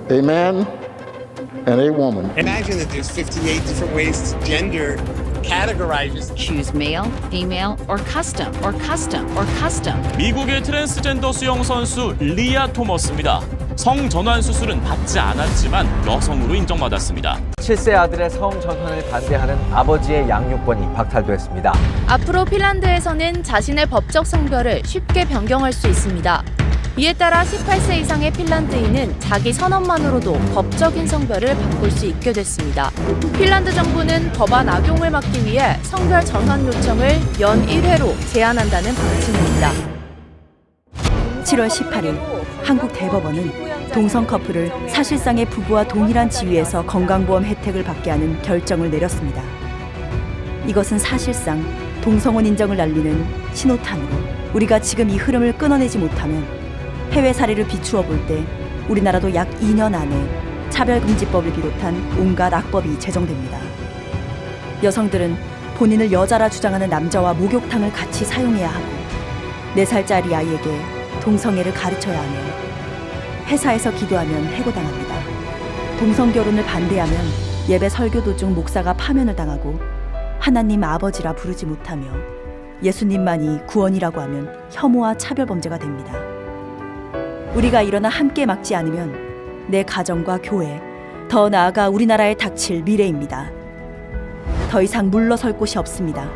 a man and a woman. Imagine that there's 58 different ways to gender categorize. Choose male, female, or custom, or custom, or custom. 미국의 트랜스젠더 수영 선수 리아 토머스입니다. 성전환 수술은 받지 않았지만 여성으로 인정받았습니다. 7세 아들의 성전환을 반대하는 아버지의 양육권이 박탈됐습니다. 앞으로 핀란드에서는 자신의 법적 성별을 쉽게 변경할 수 있습니다. 이에 따라 18세 이상의 핀란드인은 자기 선언만으로도 법적인 성별을 바꿀 수 있게 됐습니다. 핀란드 정부는 법안 악용을 막기 위해 성별 전환 요청을 연 1회로 제한한다는 방침입니다. 7월 18일 한국 대법원은 동성 커플을 사실상의 부부와 동일한 지위에서 건강보험 혜택을 받게 하는 결정을 내렸습니다. 이것은 사실상 동성혼 인정을 날리는 신호탄으로 우리가 지금 이 흐름을 끊어내지 못하면 해외 사례를 비추어 볼 때 우리나라도 약 2년 안에 차별금지법을 비롯한 온갖 악법이 제정됩니다. 여성들은 본인을 여자라 주장하는 남자와 목욕탕을 같이 사용해야 하고 4살짜리 아이에게 동성애를 가르쳐야 하며 회사에서 기도하면 해고당합니다. 동성결혼을 반대하면 예배 설교 도중 목사가 파면을 당하고 하나님 아버지라 부르지 못하며 예수님만이 구원이라고 하면 혐오와 차별범죄가 됩니다. 우리가 일어나 함께 막지 않으면 내 가정과 교회, 더 나아가 우리나라에 닥칠 미래입니다. 더 이상 물러설 곳이 없습니다.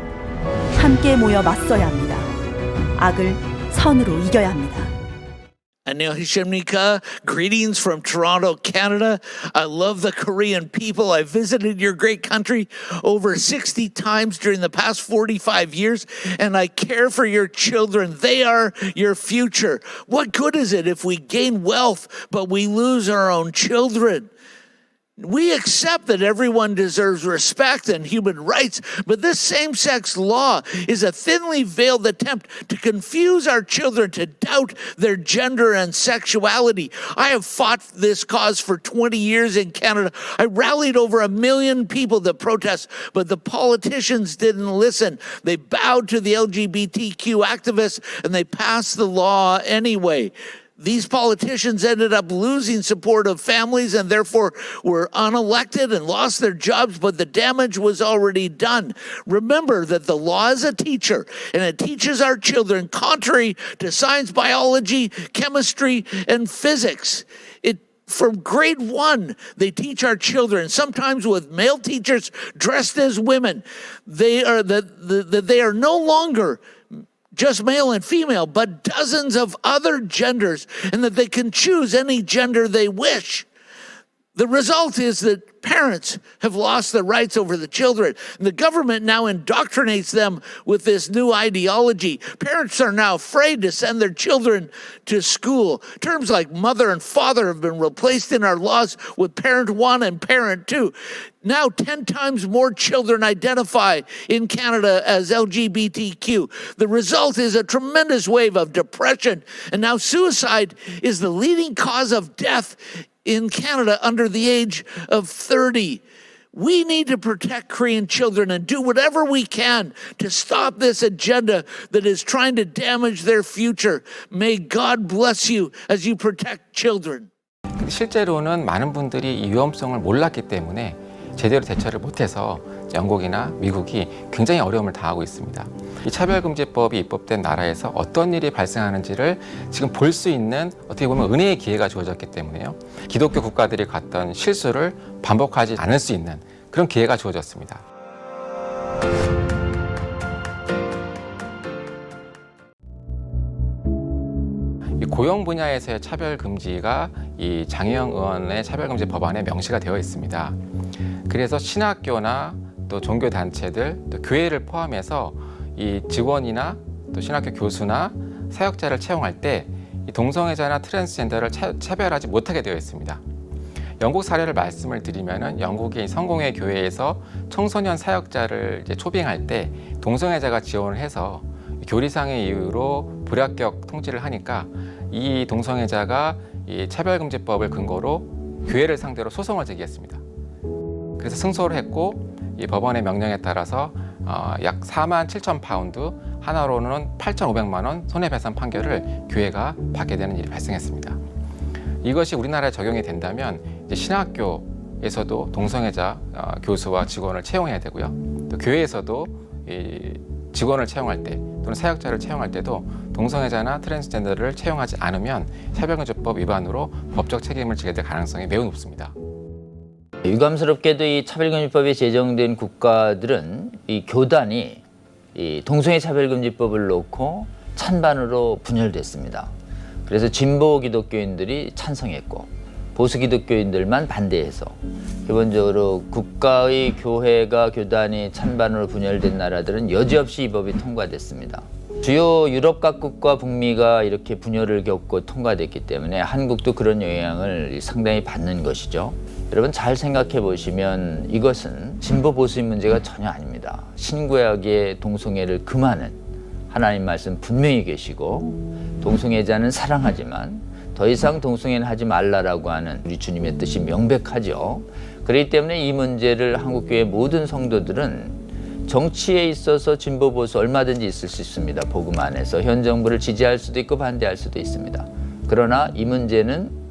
함께 모여 맞서야 합니다. 악을 선으로 이겨야 합니다. 안녕하십니까. Greetings from Toronto, Canada. I love the Korean people. I visited your great country over 60 times during the past 45 years, and I care for your children. They are your future. What good is it if we gain wealth, but we lose our own children? We accept that everyone deserves respect and human rights, but this same-sex law is a thinly veiled attempt to confuse our children to doubt their gender and sexuality. I have fought this cause for 20 years in Canada. I rallied over 1 million people to protest, but the politicians didn't listen. They bowed to the LGBTQ activists, and they passed the law anyway. These politicians ended up losing support of families and therefore were unelected and lost their jobs, but the damage was already done. Remember that the law is a teacher, and it teaches our children contrary to science, biology, chemistry, and physics. From grade 1, they teach our children, sometimes with male teachers dressed as women, they are no longer just male and female, but dozens of other genders, and that they can choose any gender they wish. The result is that parents have lost their rights over the children. And the government now indoctrinates them with this new ideology. Parents are now afraid to send their children to school. Terms like mother and father have been replaced in our laws with parent 1 and parent 2. Now 10 times more children identify in Canada as LGBTQ. The result is a tremendous wave of depression, and now suicide is the leading cause of death in Canada under the age of 30. We need to protect Korean children and do whatever we can to stop this agenda that is trying to damage their future. May God bless you as you protect children. 실제로는 많은 분들이 이 위험성을 몰랐기 때문에 제대로 대처를 못해서 영국이나 미국이 굉장히 어려움을 당하고 있습니다. 이 차별금지법이 입법된 나라에서 어떤 일이 발생하는지를 지금 볼 수 있는 어떻게 보면 은혜의 기회가 주어졌기 때문에요. 기독교 국가들이 갔던 실수를 반복하지 않을 수 있는 그런 기회가 주어졌습니다. 이 고용 분야에서의 차별금지가 이 장혜영 의원의 차별금지 법안에 명시가 되어 있습니다. 그래서 신학교나 또 종교단체들, 또 교회를 포함해서 이 직원이나 또 신학교 교수나 사역자를 채용할 때 이 동성애자나 트랜스젠더를 차별하지 못하게 되어 있습니다. 영국 사례를 말씀을 드리면은 영국의 성공회 교회에서 청소년 사역자를 이제 초빙할 때 동성애자가 지원을 해서 교리상의 이유로 불합격 통지를 하니까 이 동성애자가 이 차별금지법을 근거로 교회를 상대로 소송을 제기했습니다. 그래서 승소를 했고 이 법원의 명령에 따라서 약 47,000파운드, 하나로는 8,500만 원 손해배상 판결을 교회가 받게 되는 일이 발생했습니다. 이것이 우리나라에 적용이 된다면 이제 신학교에서도 동성애자 교수와 직원을 채용해야 되고요. 또 교회에서도 이 직원을 채용할 때 또는 사역자를 채용할 때도 동성애자나 트랜스젠더를 채용하지 않으면 차별금지법 위반으로 법적 책임을 지게 될 가능성이 매우 높습니다. 유감스럽게도 이 차별금지법이 제정된 국가들은 이 교단이 이 동성애 차별금지법을 놓고 찬반으로 분열됐습니다. 그래서 진보 기독교인들이 찬성했고 보수 기독교인들만 반대해서 기본적으로 국가의 교회가 교단이 찬반으로 분열된 나라들은 여지없이 이 법이 통과됐습니다. 주요 유럽 각국과 북미가 이렇게 분열을 겪고 통과됐기 때문에 한국도 그런 영향을 상당히 받는 것이죠. 여러분 잘 생각해 보시면 이것은 진보 보수의 문제가 전혀 아닙니다. 신구약의 동성애를 금하는 하나님 말씀 분명히 계시고 동성애자는 사랑하지만 더 이상 동성애는 하지 말라라고 하는 우리 주님의 뜻이 명백하죠. 그렇기 때문에 이 문제를 한국교회 모든 성도들은 정치에 있어서 진보 보수 얼마든지 있을 수 있습니다. 복음 안에서 현 정부를 지지할 수도 있고 반대할 수도 있습니다. 그러나 이 문제는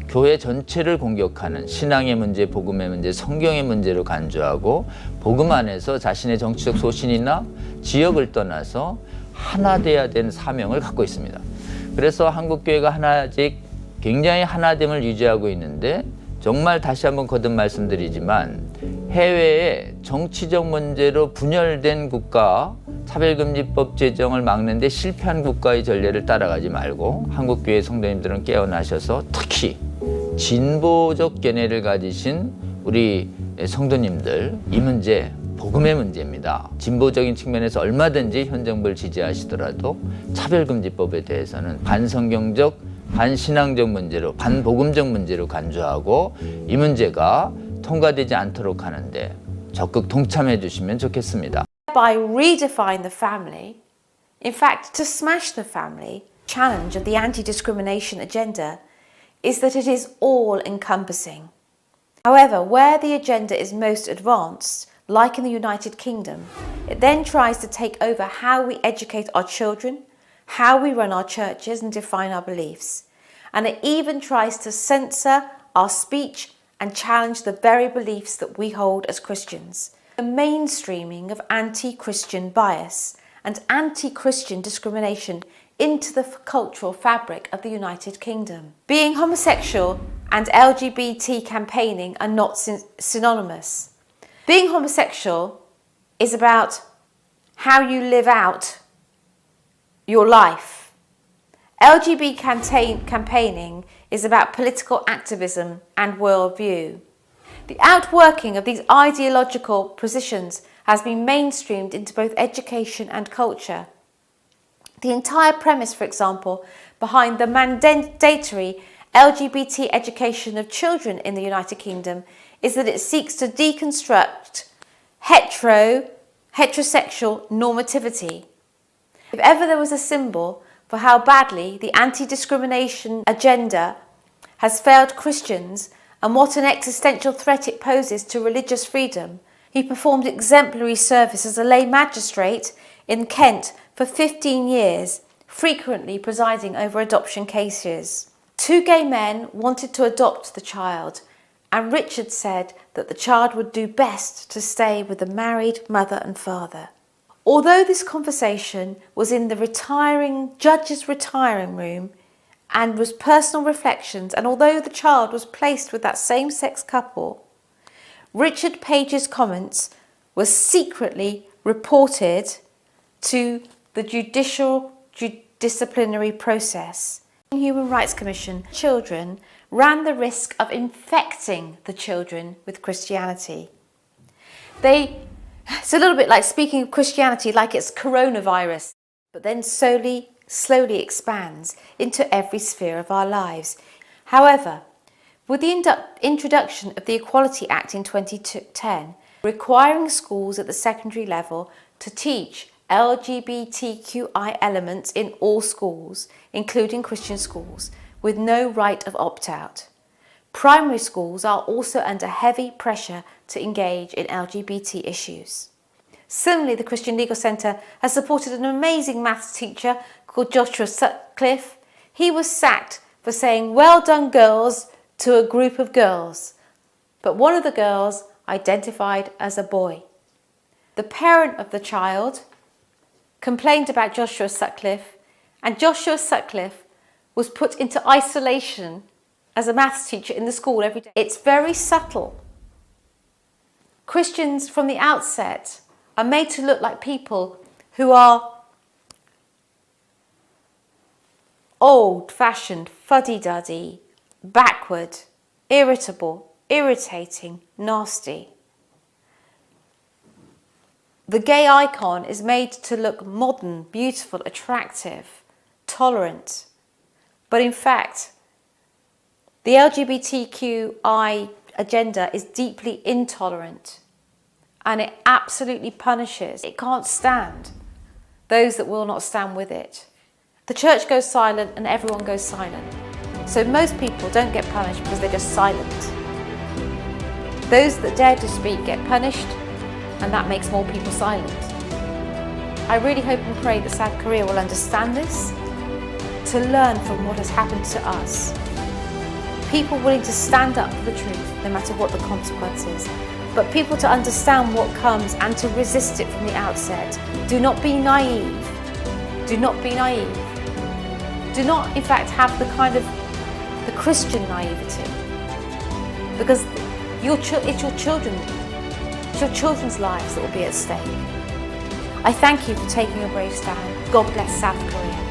교회 전체를 공격하는 신앙의 문제, 복음의 문제, 성경의 문제로 간주하고 복음 안에서 자신의 정치적 소신이나 지역을 떠나서 하나 돼야 되는 사명을 갖고 있습니다. 그래서 한국교회가 하나직 굉장히 하나됨을 유지하고 있는데 정말 다시 한번 거듭 말씀드리지만 해외에 정치적 문제로 분열된 국가 차별금지법 제정을 막는데 실패한 국가의 전례를 따라가지 말고 한국교회 성도님들은 깨어나셔서 특히 진보적 견해를 가지신 우리 성도님들 이 문제 복음의 문제입니다. 진보적인 측면에서 얼마든지 현 정부를 지지하시더라도 차별금지법에 대해서는 반성경적, 반신앙적 문제로, 반복음적 문제로 간주하고 이 문제가 통과되지 않도록 하는데 적극 동참해 주시면 좋겠습니다. By redefining the family, in fact, to smash the family, challenge of the anti-discrimination agenda is that it is all-encompassing. However, where the agenda is most advanced, like in the United Kingdom, it then tries to take over how we educate our children, how we run our churches and define our beliefs. And it even tries to censor our speech and challenge the very beliefs that we hold as Christians. The mainstreaming of anti-Christian bias and anti-Christian discrimination into the cultural fabric of the United Kingdom. Being homosexual and LGBT campaigning are not synonymous. Being homosexual is about how you live out your life. LGBT campaigning is about political activism and worldview. The outworking of these ideological positions has been mainstreamed into both education and culture. The entire premise, for example, behind the mandatory LGBT education of children in the United Kingdom is that it seeks to deconstruct heterosexual normativity. If ever there was a symbol for how badly the anti-discrimination agenda has failed Christians and what an existential threat it poses to religious freedom, he performed exemplary service as a lay magistrate in Kent for 15 years, frequently presiding over adoption cases. 2 gay men wanted to adopt the child, and Richard said that the child would do best to stay with the married mother and father. Although this conversation was in the judge's retiring room and was personal reflections, and although the child was placed with that same-sex couple, Richard Page's comments were secretly reported to the judicial disciplinary process. The Human Rights Commission children ran the risk of infecting the children with Christianity. It's a little bit like speaking of Christianity like it's coronavirus, but then slowly expands into every sphere of our lives. However, with the introduction of the Equality Act in 2010, requiring schools at the secondary level to teach LGBTQI elements in all schools, including Christian schools, with no right of opt-out. Primary schools are also under heavy pressure to engage in LGBT issues. Similarly, the Christian Legal Centre has supported an amazing maths teacher called Joshua Sutcliffe. He was sacked for saying, "Well done, girls," to a group of girls. But one of the girls identified as a boy. The parent of the child complained about Joshua Sutcliffe, and Joshua Sutcliffe was put into isolation as a maths teacher in the school every day. It's very subtle. Christians from the outset are made to look like people who are old-fashioned, fuddy-duddy, backward, irritable, irritating, nasty. The gay icon is made to look modern, beautiful, attractive, tolerant. But in fact, the LGBTQI agenda is deeply intolerant, and it absolutely punishes. It can't stand those that will not stand with it. The church goes silent and everyone goes silent. So most people don't get punished because they're just silent. Those that dare to speak get punished, and that makes more people silent. I really hope and pray that South Korea will understand this, to learn from what has happened to us. People willing to stand up for the truth, no matter what the consequences. But people to understand what comes and to resist it from the outset. Do not be naive. Do not be naive. Do not, in fact, have the kind of the Christian naivety. Because it's your children. It's your children's lives that will be at stake. I thank you for taking a brave stand. God bless South Korea.